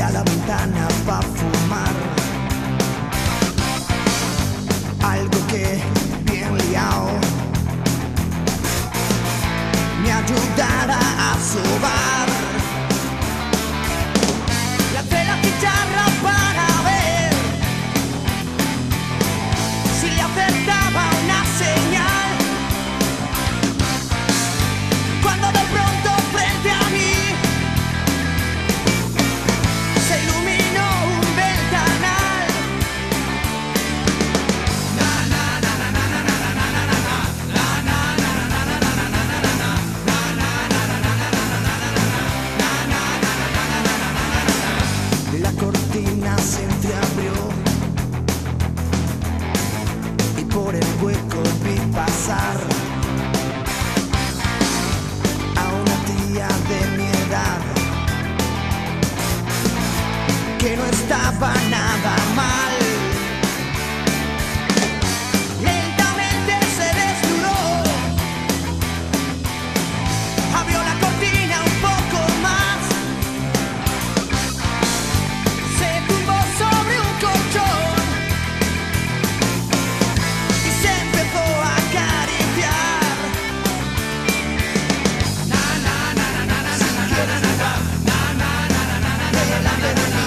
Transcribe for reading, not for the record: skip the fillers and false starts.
a la ventana pa' fumar. Algo que bien liado me ayudará a sobar. Lancé la guitarra para ver si le acertaba una señal, cuando de pronto frente a mí se iluminó un ventanal. La cortina se entreabrió y por el hueco vi pasar a una tía de mi edad que no estaba nada mal. Lentamente se desnudó, abrió la cortina un poco más, se tumbó sobre un colchón y se empezó a acariciar. Si quieres jugar, delante de mí.